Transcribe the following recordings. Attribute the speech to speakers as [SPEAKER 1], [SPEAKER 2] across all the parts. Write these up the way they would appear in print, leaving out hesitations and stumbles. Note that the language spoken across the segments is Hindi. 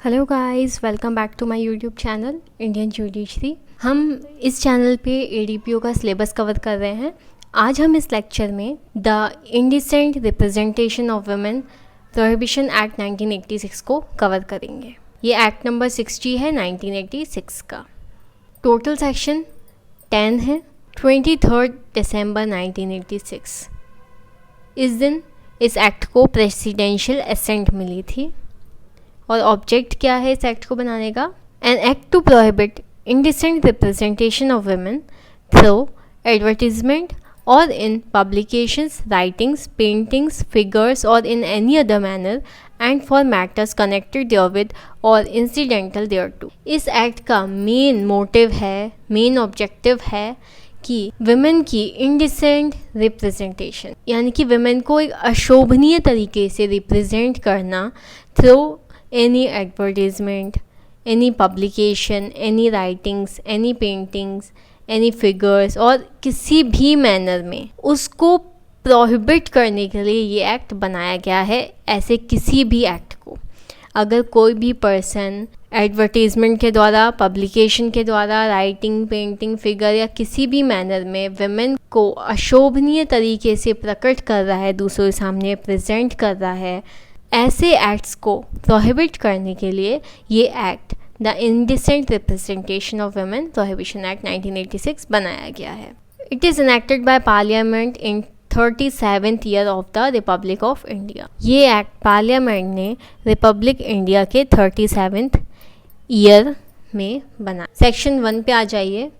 [SPEAKER 1] Hello guys, welcome back to my YouTube channel Indian judiciary. हम इस चैनल पे एडीपीओ का सिलेबस कवर कर रहे हैं। आज हम इस लेक्चर में the indecent representation of women prohibition act 1986 को कवर करेंगे। ये एक्ट नंबर 60 है 1986 का। टोटल सेक्शन 10 है। 23 दिसंबर 1986 इस दिन इस एक्ट को प्रेसिडेंशियल असेंट मिली थी। और ऑब्जेक्ट क्या है इस एक्ट को बनाने का? An act to prohibit indecent representation of women through advertisement और in publications, writings, paintings, figures और in any other manner and for matters connected therewith और इंसिडेंटल देयरटू। इस एक्ट का मेन मोटिव है, मेन ऑब्जेक्टिव है कि विमेन की इंडिसेंट रिप्रेजेंटेशन, यानी कि विमेन को एक अशोभनीय तरीके से रिप्रेजेंट करना through any advertisement, any publication, any writings, any paintings, any figures और किसी भी मैनर में उसको प्रोहिबिट करने के लिए ये एक्ट बनाया गया है। ऐसे किसी भी एक्ट को अगर कोई भी पर्सन एडवर्टीजमेंट के द्वारा, पब्लिकेशन के द्वारा, राइटिंग, पेंटिंग, फिगर या किसी भी मैनर में विमेन को अशोभनीय तरीके से प्रकट कर रहा है, दूसरों के सामने प्रेजेंट कर रहा है, ऐसे एक्ट्स को प्रोहिबिट करने के लिए ये act the indecent representation of women prohibition act 1986 बनाया गया है। It is enacted by parliament in 37th year of the Republic of India. ये एक्ट पार्लियामेंट ने रिपब्लिक इंडिया के 37th ईयर में बना। सेक्शन 1 पे आ जाइए,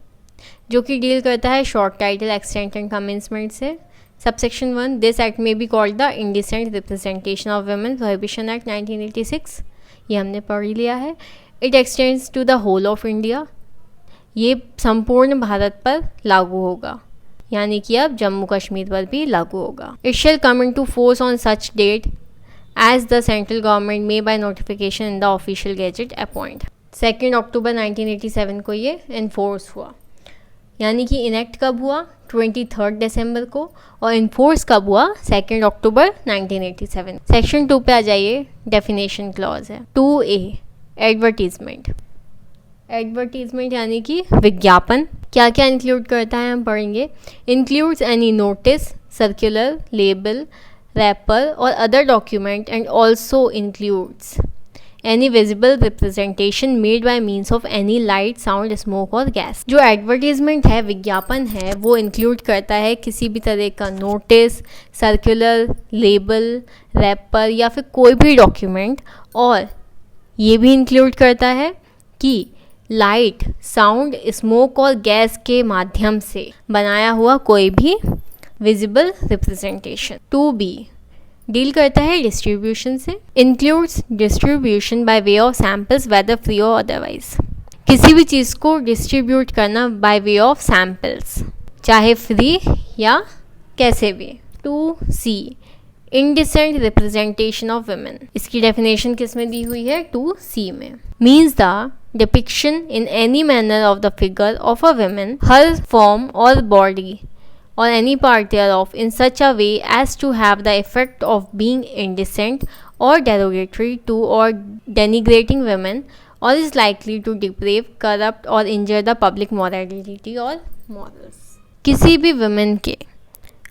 [SPEAKER 1] जो कि डील करता है short title, extent and commencement से। Subsection 1, this act may be called the Indecent Representation of Women Prohibition Act 1986। ये हमने पढ़ लिया है। It extends to the whole of India। ये संपूर्ण भारत पर लागू होगा, यानी कि अब जम्मू कश्मीर पर भी लागू होगा। It shall come into force on such date as the central government may by notification in the official gazette appoint। 2 अक्टूबर 1987 को ये इन्फोर्स हुआ, यानी कि इनेक्ट कब हुआ? 23 दिसंबर को, और इन्फोर्स कब हुआ? 2 अक्टूबर 1987। सेक्शन 2 पे आ जाइए, डेफिनेशन क्लॉज है। 2A advertisement. एडवर्टीजमेंट यानी कि विज्ञापन। क्या क्या इंक्लूड करता है हम पढ़ेंगे। Includes any notice, circular, label, wrapper or other document and also includes any visible representation made by means of any light, sound, smoke और गैस। जो एडवर्टीजमेंट है, विज्ञापन है, वो इंक्लूड करता है किसी भी तरह का नोटिस, सर्कुलर, लेबल, रैपर या फिर कोई भी डॉक्यूमेंट, और ये भी इंक्लूड करता है कि लाइट, साउंड, स्मोक और गैस के माध्यम से बनाया हुआ कोई भी विजिबल रिप्रेजेंटेशन। 2B डील करता है डिस्ट्रीब्यूशन से। Includes distribution by way of samples whether free और अदरवाइज। किसी भी चीज़ को डिस्ट्रीब्यूट करना बाय वे ऑफ सैम्पल्स, चाहे फ्री या कैसे भी। 2C indecent representation of women. इसकी डेफिनेशन किस में दी हुई है? 2C में। Means the depiction in any manner of the figure of a women, her form और body or any part thereof in such a way as to have the effect of being indecent or derogatory to or denigrating women, or is likely to deprave, corrupt or injure the public morality or morals। किसी भी women के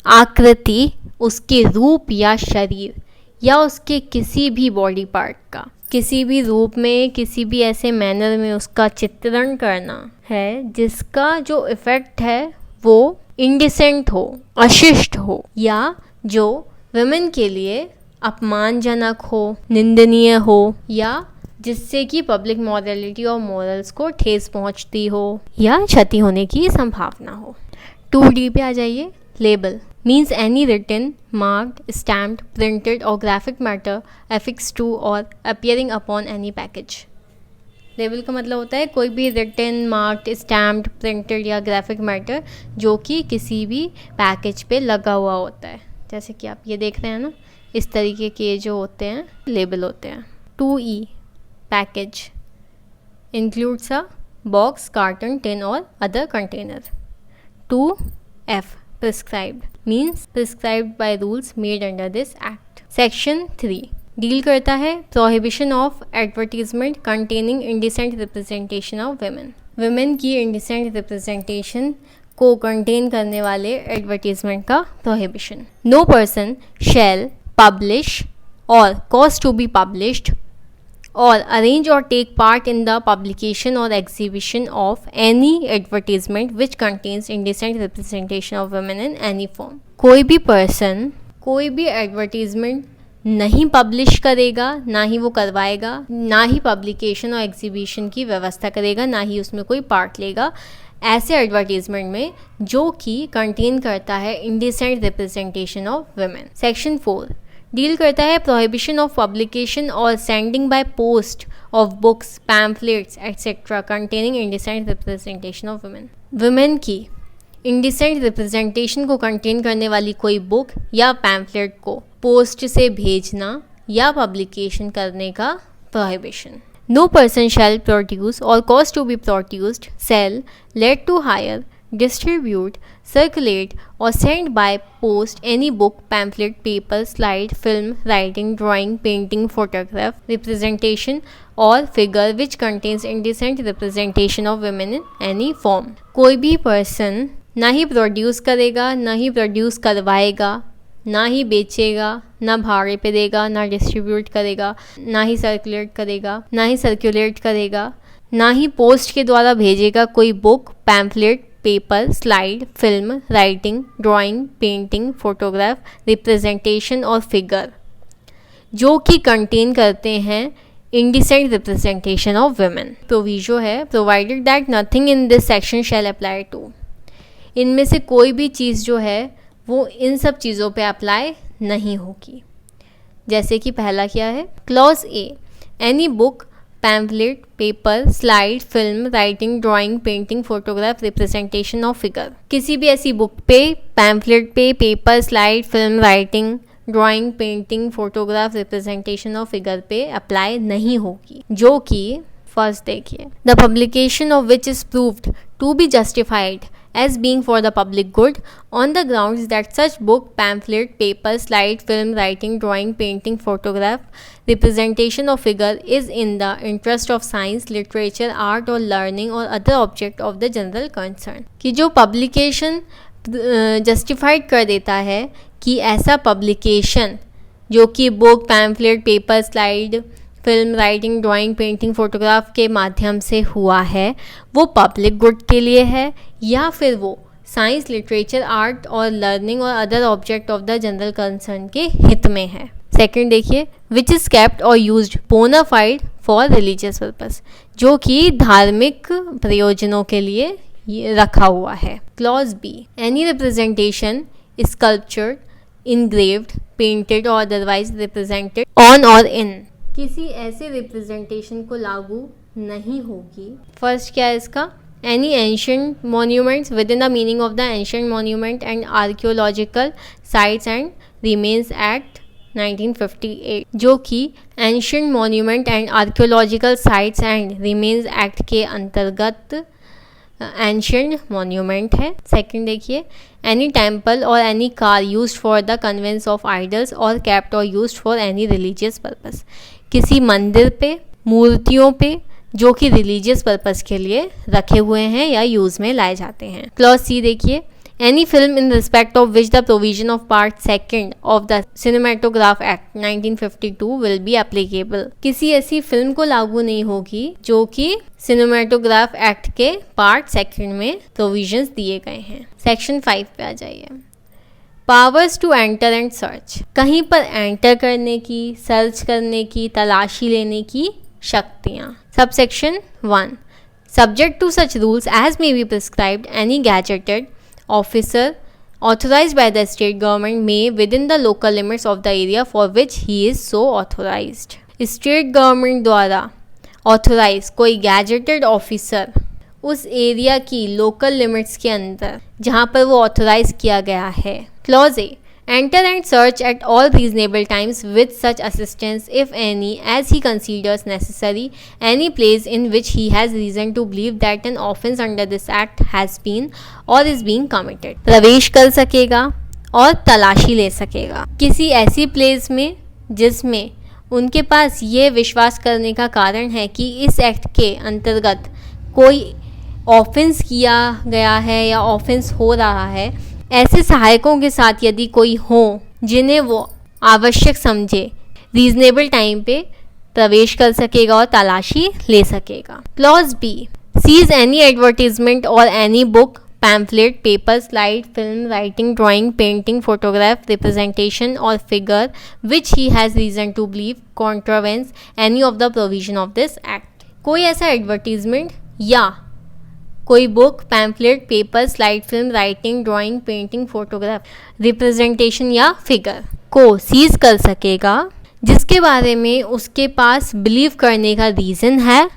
[SPEAKER 1] आकृति, उसके रूप या शरीर या उसके किसी भी बॉडी पार्ट का किसी भी रूप में, किसी भी ऐसे मैनर में उसका चित्रण करना है जिसका जो इफ़ेक्ट है वो इंडिसेंट हो, अशिष्ट हो, या जो वुमेन के लिए अपमानजनक हो, निंदनीय हो, या जिससे कि पब्लिक मॉरलिटी और मॉरल्स को ठेस पहुंचती हो या क्षति होने की संभावना हो। 2D पे आ जाइए। Label means any written, marked, stamped, printed और ग्राफिक मैटर एफिक्स टू और appearing upon any package. Label का मतलब होता है कोई भी रिटन, मार्क्ड, स्टैम्प्ड, प्रिंटेड या ग्राफिक मैटर जो कि किसी भी पैकेज पे लगा हुआ होता है। जैसे कि आप ये देख रहे हैं ना, इस तरीके के जो होते हैं लेबल होते हैं। 2E package includes a box, carton, tin or other container. 2F prescribed means prescribed by rules made under this act. Section 3 deal करता है prohibition of advertisement containing indecent representation of women, women की इंडिसेंट रिप्रेजेंटेशन को कंटेन करने वाले एडवर्टीजमेंट का prohibition. No person shall publish or cause to be published or arrange or take part in the publication or exhibition of any advertisement which contains indecent representation of women in any form। कोई भी पर्सन कोई भी एडवर्टीजमेंट नहीं पब्लिश करेगा, ना ही वो करवाएगा, ना ही पब्लिकेशन और एग्जीबिशन की व्यवस्था करेगा, ना ही उसमें कोई पार्ट लेगा ऐसे एडवर्टीजमेंट में जो कि कंटेन करता है indecent representation of women. Section 4 deal करता है प्रोहिबिशन ऑफ पब्लिकेशन और sending by post of books, pamphlets etcetera containing indecent representation of women. Women की इंडिसेंट रिप्रेजेंटेशन को कंटेन करने वाली कोई बुक या पैम्फलेट को पोस्ट से भेजना या पब्लिकेशन करने का prohibition. No person shall produce or cause to be produced, sell, let to hire, distribute, circulate or send by post any book, pamphlet, paper, slide, film, writing, drawing, painting, photograph, representation or figure which contains indecent representation of women in any form। कोई भी पर्सन ना ही प्रोड्यूस करेगा, ना ही प्रोड्यूस करवाएगा, ना ही बेचेगा, ना भाड़े पे देगा, ना डिस्ट्रीब्यूट करेगा, ना ही सर्कुलेट करेगा, ना ही पोस्ट के द्वारा भेजेगा कोई book, pamphlet, paper, slide, film, writing, drawing, painting, photograph, representation or figure जो कि कंटेन करते हैं indecent representation of women. Proviso है provided that nothing in this section shall apply to. इनमें से कोई भी चीज़ जो है वो इन सब चीज़ों पे अप्लाई नहीं होगी। जैसे कि पहला क्या है, clause A, any book, pamphlet, paper, slide, film, writing, drawing, painting, photograph, representation of figure. किसी भी ऐसी बुक पे, पैम्फलेट पे, paper, slide, film, writing, drawing, painting, photograph, representation of figure पे अप्लाई नहीं होगी। जो कि फर्स्ट देखिए, the publication of which is proved to be justified as being for the public good on the grounds that such book, pamphlet, paper, slide, film, writing, drawing, painting, photograph, representation of figure is in the interest of science, literature, art or learning or other object of the general concern। कि जो publication justified कर देता है कि ऐसा publication जो कि book, pamphlet, paper, slide, film, writing, drawing, painting, photograph के माध्यम से हुआ है, वो पब्लिक गुड के लिए है या फिर वो साइंस, लिटरेचर, आर्ट और लर्निंग और other object of the general concern के हित में है। सेकंड देखिए, विच इज़ केप्ट और used bona fide for religious purpose, जो कि धार्मिक प्रयोजनों के लिए रखा हुआ है। Clause B, any representation, sculptured, engraved, painted और अदरवाइज रिप्रेजेंटेड ऑन और इन, किसी ऐसे रिप्रेजेंटेशन को लागू नहीं होगी। फर्स्ट क्या है इसका, any ancient monuments with in the meaning of the ancient monument and archaeological sites and remains act 1958, जो कि ancient monument and archaeological sites and remains act के अंतर्गत एंशियंट मॉन्यूमेंट है। सेकंड देखिए, एनी टेम्पल और any car used for the conveyance of idols और केप्ट और used for any religious purpose, किसी मंदिर पे, मूर्तियों पे जो कि रिलीजियस पर्पस के लिए रखे हुए हैं या यूज़ में लाए जाते हैं। क्लॉज सी देखिए, any film in respect of which the provision of part second of the cinematograph act 1952 will be applicable, किसी ऐसी फिल्म को लागू नहीं होगी जो कि सिनेमेटोग्राफ एक्ट के पार्ट सेकेंड में प्रोविजंस दिए गए हैं। सेक्शन 5 पे आ जाइए, powers to enter and search, कहीं पर एंटर करने की, सर्च करने की, तलाशी लेने की शक्तियाँ। Subsection 1, subject to such rules as may be prescribed, any gazetted officer authorized by the state government may within the local limits of the area for which he is so authorized। State government द्वारा ऑथोराइज कोई गैजेटेड ऑफिसर उस एरिया की लोकल लिमिट्स के अंदर जहाँ पर वो ऑथोराइज किया गया है। Clause A, enter and search at all reasonable times with such assistance if any as he considers necessary any place in which he has reason to believe that an offence under this act has been or is being committed। प्रवेश कर सकेगा और तलाशी ले सकेगा किसी ऐसी प्लेस में जिसमें उनके पास ये विश्वास करने का कारण है कि इस एक्ट के अंतर्गत कोई ऑफेंस किया गया है या ऑफेंस हो रहा है, ऐसे सहायकों के साथ यदि कोई हो जिन्हें वो आवश्यक समझे, रीजनेबल टाइम पे प्रवेश कर सकेगा और तलाशी ले सकेगा। Clause B, seize any advertisement or any book, pamphlet, paper, slide, film, writing, drawing, painting, photograph, representation or figure which he has reason to believe contravenes any of the provision of this act. कोई ऐसा एडवर्टीजमेंट या कोई book, pamphlet, paper, slide, film, writing, drawing, painting, photograph, representation या फिगर को सीज कर सकेगा जिसके बारे में उसके पास बिलीव करने का रीज़न है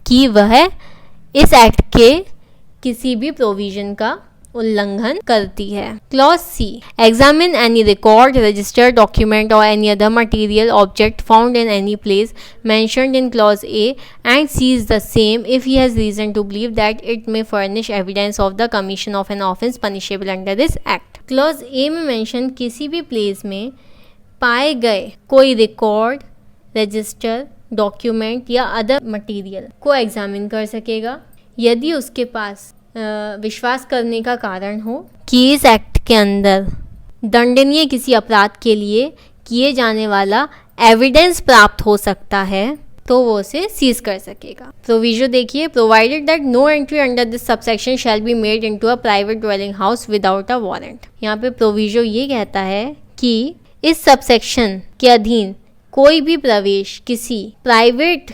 [SPEAKER 1] कि वह इस एक्ट के किसी भी प्रोविजन का उल्लंघन करती है। Clause C, examine any record, register, document or any other material object found in any place mentioned in clause A and seize the same if he has reason to believe that it may furnish evidence of the commission of an offence punishable under this act। Clause A में मेंशन किसी भी प्लेस में पाए गए कोई रिकॉर्ड, रजिस्टर, डॉक्यूमेंट या अदर मटेरियल को एग्जामिन कर सकेगा यदि उसके पास विश्वास करने का कारण हो कि इस एक्ट के अंदर दंडनीय किसी अपराध के लिए किए जाने वाला एविडेंस प्राप्त हो सकता है तो वो उसे सीज कर सकेगा। प्रोविजो देखिए, provided that no entry under this subsection shall be made into a private dwelling house without a warrant. यहाँ पे प्रोविजो ये कहता है कि इस सबसेक्शन के अधीन कोई भी प्रवेश किसी प्राइवेट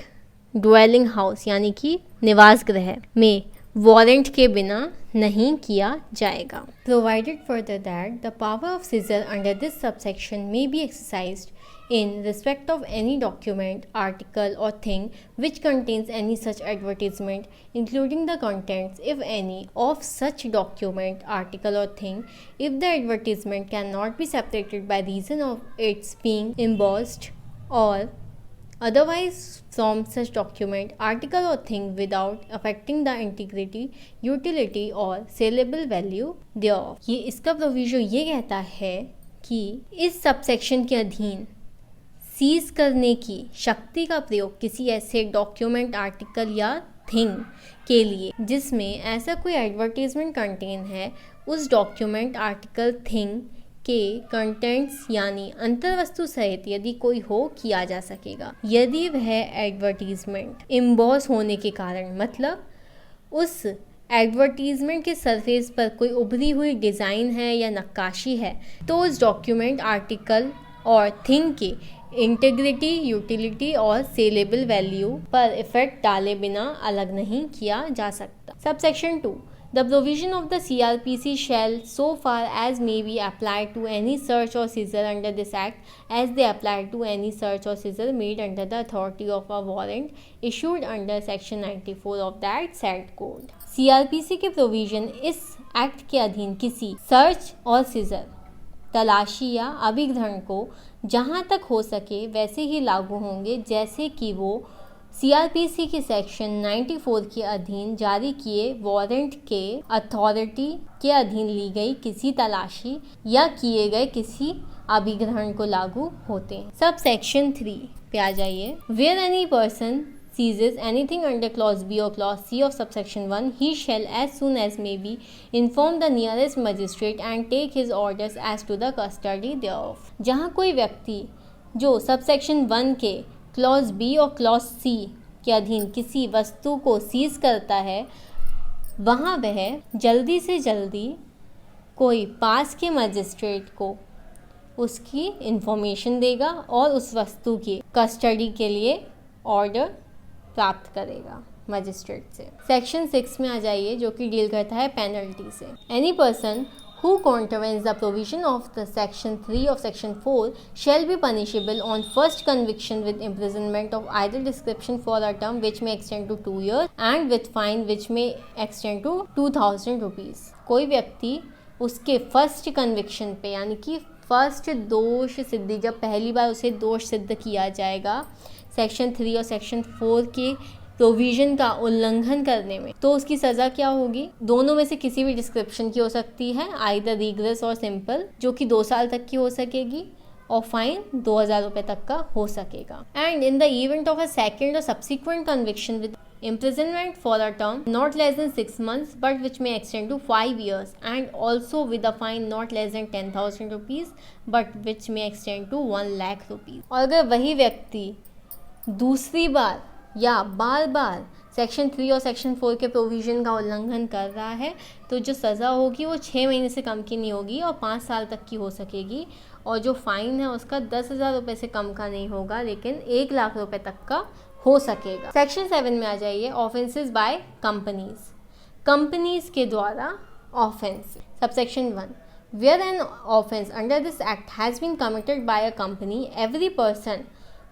[SPEAKER 1] ड्वेलिंग हाउस यानी कि निवास गृह में वारंट के बिना नहीं किया जाएगा। Provided further that the power of seizure under this subsection may be exercised in respect of any document, article or thing which contains any such advertisement, including the contents, if any, of such document, article or thing, if the advertisement cannot be separated by reason of its being embossed or otherwise from such document, article or thing without affecting the integrity, utility or saleable value thereof। ये इसका प्रोविजो ये कहता है कि इस सबसेक्शन के अधीन सीज करने की शक्ति का प्रयोग किसी ऐसे डॉक्यूमेंट, आर्टिकल या थिंग के लिए जिसमें ऐसा कोई एडवर्टीजमेंट कंटेन है, उस डॉक्यूमेंट, आर्टिकल, थिंग के कंटेंट्स यानी अंतर्वस्तु सहित यदि कोई हो किया जा सकेगा यदि वह एडवर्टीजमेंट इम्बॉस होने के कारण, मतलब उस एडवर्टीजमेंट के सरफेस पर कोई उभरी हुई डिज़ाइन है या नक्काशी है, तो उस डॉक्यूमेंट, आर्टिकल और थिंग के इंटीग्रिटी, यूटिलिटी और सेलेबल वैल्यू पर इफेक्ट डाले बिना अलग नहीं किया जा सकता। Subsection 2, the provision of the CRPC shall so far as may be applied to any search or seizure under this act as they apply to any search or seizure made under the authority of a warrant issued under section 94 of that said code। CRPC के प्रोविजन इस एक्ट के अधीन किसी सर्च और सीजर, तलाशी या अभिग्रहण को जहाँ तक हो सके वैसे ही लागू होंगे जैसे कि वो CRPC के सेक्शन 94 के अधीन जारी किए वारंट के अथॉरिटी के अधीन ली गई किसी तलाशी या किए गए किसी अभिग्रहण को लागू होते हैं। सब सेक्शन 3 पे आ जाइए। Where any person seizes anything under clause B or clause C of subsection 1, he shall as soon as may be inform the nearest magistrate and take his orders as to the custody thereof। जहाँ कोई व्यक्ति जो सबसेक्शन 1 के क्लॉज B और क्लॉज C के अधीन किसी वस्तु को सीज करता है, वहाँ वह जल्दी से जल्दी कोई पास के मजिस्ट्रेट को उसकी इंफॉर्मेशन देगा और उस वस्तु की कस्टडी के लिए ऑर्डर प्राप्त करेगा मजिस्ट्रेट से। सेक्शन 6 में आ जाइए जो कि डील करता है पेनल्टी से। Any person who contravenes the provision of the section 3 of section 4 shall be punishable on first conviction with imprisonment of either description for a term which may extend to 2 years and with fine which may extend to 2000 rupees। कोई व्यक्ति उसके फर्स्ट कन्विक्शन पे यानी कि फर्स्ट दोष सिद्धि, जब पहली बार उसे दोष सिद्ध किया जाएगा सेक्शन 3 और सेक्शन 4 के प्रोविज़न का उल्लंघन करने में, तो उसकी सज़ा क्या होगी? दोनों में से किसी भी डिस्क्रिप्शन की हो सकती है, आइदर रीग्रेस और सिंपल, जो कि 2 साल तक की हो सकेगी, और फाइन 2000 रुपये तक का हो सकेगा। And in the event of a second or subsequent conviction with imprisonment for a term not less than 6 months but which may extend to 5 years and also with a fine not less than 10,000 rupees but which may extend to 1 lakh rupees। और अगर वही व्यक्ति दूसरी बार या बार बार सेक्शन 3 और सेक्शन 4 के प्रोविज़न का उल्लंघन कर रहा है तो जो सज़ा होगी वो 6 महीने से कम की नहीं होगी और 5 साल तक की हो सकेगी, और जो फ़ाइन है उसका 10,000 रुपये से कम का नहीं होगा लेकिन 1 लाख रुपये तक का हो सकेगा। सेक्शन 7 में आ जाइए, ऑफेंसेस बाय कंपनीज के द्वारा offence. Subsection 1, where an offence under this act has been committed by a company, every person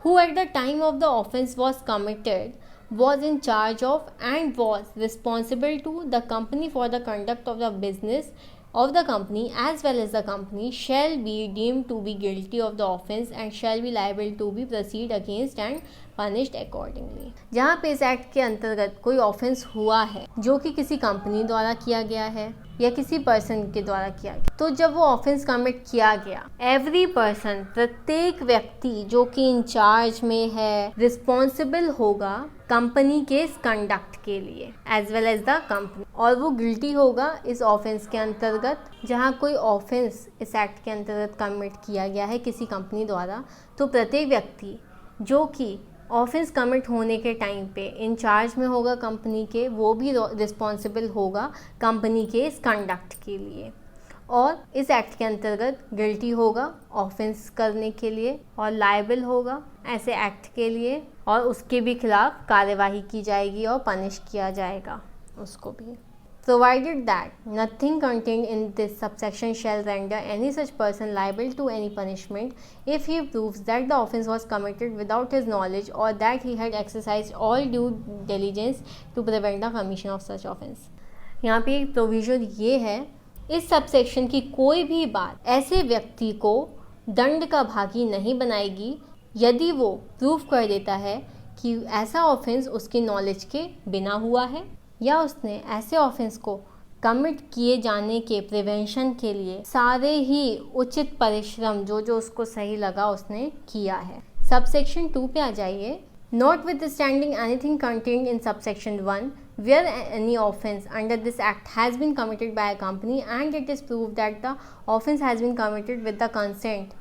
[SPEAKER 1] who at the time of the offence was committed was in charge of and was responsible to the company for the conduct of the business of the company as well as the company shall be deemed to be guilty of the offence and shall be liable to be proceed against and punished accordingly। जहाँ पे इस एक्ट के अंतर्गत कोई ऑफेंस हुआ है जो कि किसी कंपनी द्वारा किया गया है या किसी पर्सन के द्वारा किया गया, तो जब वो ऑफेंस कमिट किया गया, एवरी पर्सन प्रत्येक व्यक्ति जो कि इंचार्ज में है, रिस्पॉन्सिबल होगा कंपनी के इस कंडक्ट के लिए as well as the company, और वो गिल्टी होगा इस ऑफेंस के अंतर्गत। जहाँ कोई ऑफेंस इस एक्ट के अंतर्गत कमिट किया गया है किसी कंपनी द्वारा, तो प्रत्येक व्यक्ति जो कि ऑफेंस कमिट होने के टाइम पे इंचार्ज में होगा कंपनी के, वो भी रिस्पॉन्सिबल होगा कंपनी के इस कंडक्ट के लिए, और इस एक्ट के अंतर्गत गिल्टी होगा ऑफेंस करने के लिए और लायबल होगा ऐसे एक्ट के लिए, और उसके भी खिलाफ कार्यवाही की जाएगी और पनिश किया जाएगा उसको भी। Provided that nothing contained in this subsection shall render any such person liable to any punishment if he proves that the offence was committed without his knowledge or that he had exercised all due diligence to prevent the commission of such offence। यहाँ पे एक प्रोविजन ये है, इस सबसेक्शन की कोई भी बात ऐसे व्यक्ति को दंड का भागी नहीं बनाएगी यदि वो प्रूव कर देता है कि ऐसा ऑफेंस उसकी नॉलेज के बिना हुआ है या उसने ऐसे ऑफेंस को कमिट किए जाने के प्रिवेंशन के लिए सारे ही उचित परिश्रम जो उसको सही लगा उसने किया है। सबसेक्शन 2 पे आ जाइए। Notwithstanding anything contained in subsection 1, where any offence under this act has been committed by a company and it is proved that the offence has been committed with the consent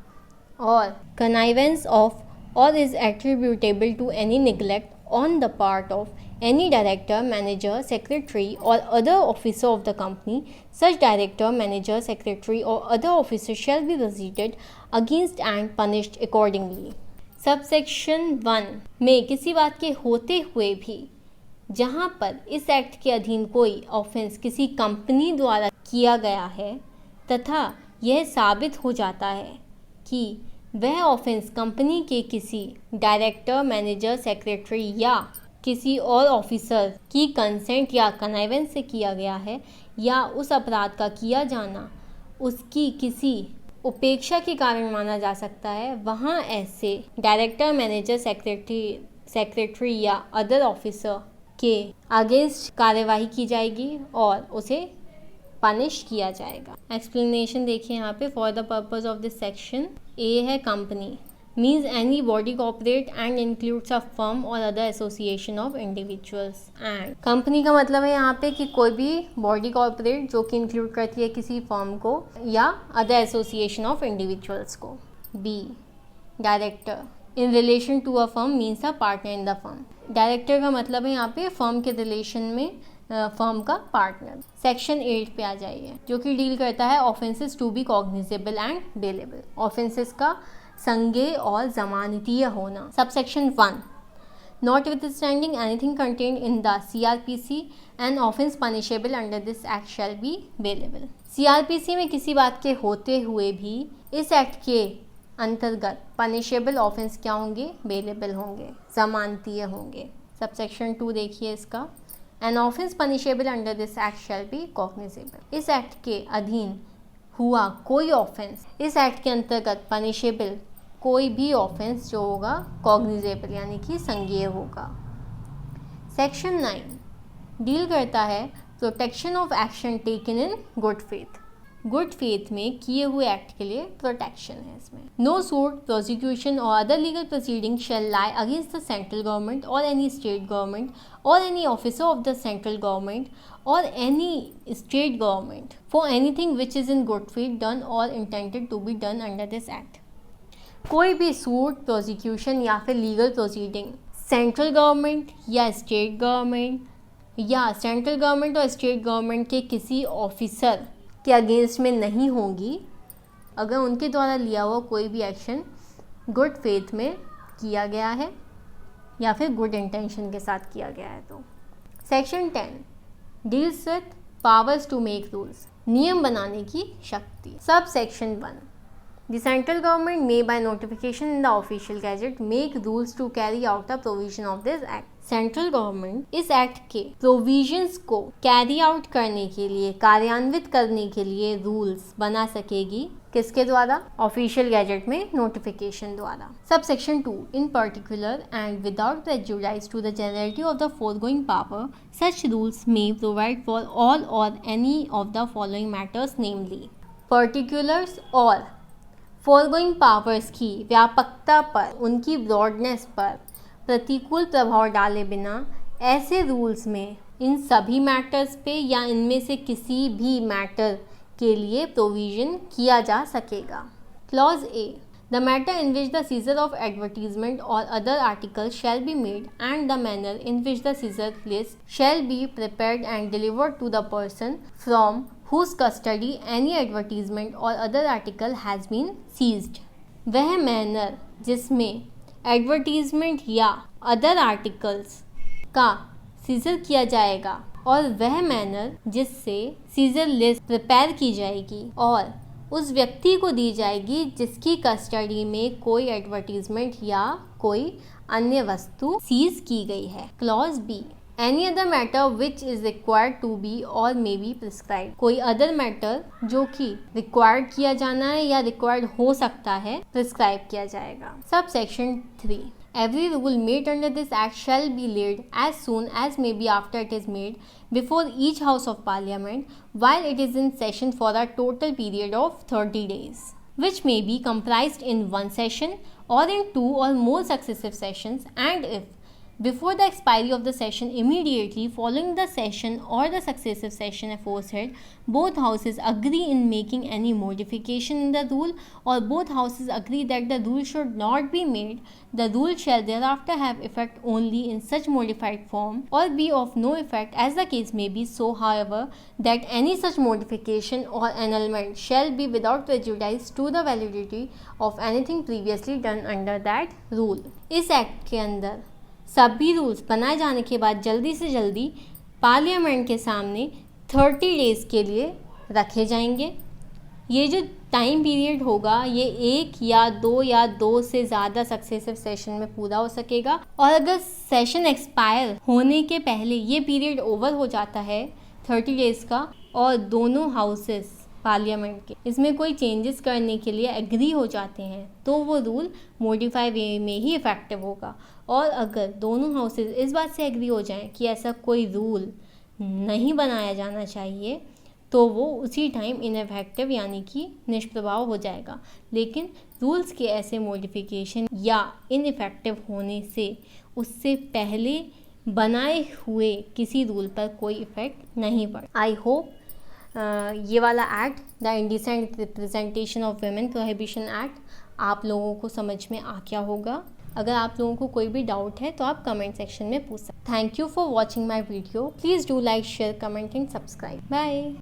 [SPEAKER 1] or connivance of or is attributable to any neglect on the part of any director, manager, secretary or other officer of the company, such director, manager, secretary or other officer shall be proceeded against and punished accordingly। Subsection 1 में किसी बात के होते हुए भी जहाँ पर इस एक्ट के अधीन कोई ऑफेंस किसी कंपनी द्वारा किया गया है तथा यह साबित हो जाता है कि वह ऑफेंस कंपनी के किसी डायरेक्टर, मैनेजर, सेक्रेटरी या किसी और ऑफिसर की कंसेंट या कनाइवेंस से किया गया है या उस अपराध का किया जाना उसकी किसी उपेक्षा के कारण माना जा सकता है, वहाँ ऐसे डायरेक्टर, मैनेजर, सेक्रेटरी या अदर ऑफिसर के अगेंस्ट कार्यवाही की जाएगी और उसे पनिश किया जाएगा। एक्सप्लेनेशन देखिए यहाँ पे, for the purpose of this section. A है company, means any body corporate and includes a firm or other association of individuals। and company का मतलब है यहाँ पे कि कोई भी बॉडी कॉर्पोरेट जो कि इंक्लूड करती है किसी फर्म को या अदर एसोसिएशन ऑफ इंडिविजुअल्स को। B director, in relation to a firm means a partner in the firm. Director का मतलब है यहाँ पे फर्म के रिलेशन में फर्म का पार्टनर। सेक्शन 8 पे आ जाइए जो कि डील करता है offences to be cognizable and bailable, offences का संज्ञेय और जमानतीय होना। Subsection 1, notwithstanding anything contained in the CRPC, an offence punishable under this act shall be bailable। CRPC में किसी बात के होते हुए भी इस एक्ट के अंतर्गत पनिशेबल ऑफेंस क्या होंगे? बेलेबल होंगे, जमानतीय होंगे। सबसेक्शन 2 देखिए इसका, an offence punishable under this act shall be cognizable। इस एक्ट के अधीन हुआ कोई ऑफेंस, इस एक्ट के अंतर्गत पनिशेबल कोई भी ऑफेंस जो होगा कॉग्निजेबल यानी कि संज्ञेय होगा। सेक्शन 9 डील करता है protection of action taken in good faith. Good faith में किए हुए एक्ट के लिए प्रोटेक्शन है इसमें। नो सूट, प्रोसिक्यूशन और other legal proceeding shall lie against the central government और एनी स्टेट गवर्नमेंट और any officer of the central government or any state government for anything which is in good faith done or intended to be done under this act। कोई भी सूट, प्रोसिक्यूशन या फिर लीगल प्रोसीडिंग सेंट्रल गवर्नमेंट या स्टेट गवर्नमेंट या सेंट्रल गवर्नमेंट और स्टेट गवर्नमेंट के किसी ऑफिसर के अगेंस्ट में नहीं होंगी अगर उनके द्वारा लिया हुआ कोई भी एक्शन गुड फेथ में किया गया है या फिर गुड इंटेंशन के साथ किया गया है। तो section 10 deals with powers to make rules, नियम बनाने की शक्ति। Subsection 1 The central government may by notification in the official gazette make rules to carry out the provision of this act। Central government इस एक्ट के प्रोविजंस को कैरी आउट करने के लिए, कार्यान्वित करने के लिए रूल्स बना सकेगी। किसके द्वारा? ऑफिशियल गैजेट में नोटिफिकेशन द्वारा। Sub section 2 in particular and without prejudice to the generality of the foregoing power such rules may provide for all or any of the following matters namely. Particulars और फोरगोइंग पावर्स की व्यापकता पर, उनकी ब्रॉडनेस पर प्रतिकूल प्रभाव डाले बिना ऐसे रूल्स में इन सभी मैटर्स पे या इनमें से किसी भी मैटर के लिए प्रोविजन किया जा सकेगा। Clause A the matter in which the seizure of advertisement or other article shall be made and the manner in which the seizure list shall be prepared and delivered to the person from whose custody any advertisement or other article has been seized। वह मैनर जिसमें एडवर्टीजमेंट या अदर आर्टिकल्स का सीजर किया जाएगा और वह मैनर जिससे सीजर लिस्ट प्रिपेयर की जाएगी और उस व्यक्ति को दी जाएगी जिसकी कस्टडी में कोई एडवर्टीजमेंट या कोई अन्य वस्तु सीज की गई है। Clause B any other matter which is required to be और मे बी प्रिस्क्राइब, कोई अदर मैटर जो कि रिक्वायर्ड किया जाना है या रिक्वायर्ड हो सकता है, प्रिस्क्राइब किया जाएगा। Subsection 3 every rule made under this act shall be laid as soon as may be after it is made before each house of parliament while it is in session for a total period of 30 days which may be comprised in one session or in 2 or more successive sessions, and if before the expiry of the session immediately following the session or the successive session aforesaid both houses agree in making any modification in the rule or both houses agree that the rule should not be made, the rule shall thereafter have effect only in such modified form or be of no effect as the case may be, so however that any such modification or annulment shall be without prejudice to the validity of anything previously done under that rule। इस एक्ट के अंदर सभी रूल्स बनाए जाने के बाद जल्दी से जल्दी पार्लियामेंट के सामने 30 days के लिए रखे जाएंगे। ये जो टाइम पीरियड होगा ये 1 या 2 से ज़्यादा सक्सेसिव सेशन में पूरा हो सकेगा और अगर सेशन एक्सपायर होने के पहले ये पीरियड ओवर हो जाता है 30 days का और दोनों हाउसेस पार्लियामेंट के इसमें कोई चेंजेस करने के लिए एग्री हो जाते हैं तो वो रूल मॉडिफाई वे में ही इफ़ेक्टिव होगा। और अगर दोनों हाउसेस इस बात से एग्री हो जाएं कि ऐसा कोई रूल नहीं बनाया जाना चाहिए तो वो उसी टाइम इनइफेक्टिव यानी कि निष्प्रभाव हो जाएगा। लेकिन रूल्स के ऐसे मॉडिफिकेशन या इनइफेक्टिव होने से उससे पहले बनाए हुए किसी रूल पर कोई इफ़ेक्ट नहीं पड़ता। आई होप ये वाला act the indecent representation of women prohibition act आप लोगों को समझ में आ गया होगा। अगर आप लोगों को कोई भी डाउट है तो आप कमेंट सेक्शन में पूछ सकते हैं। Thank you for watching my video. Please do like share comment and subscribe. Bye.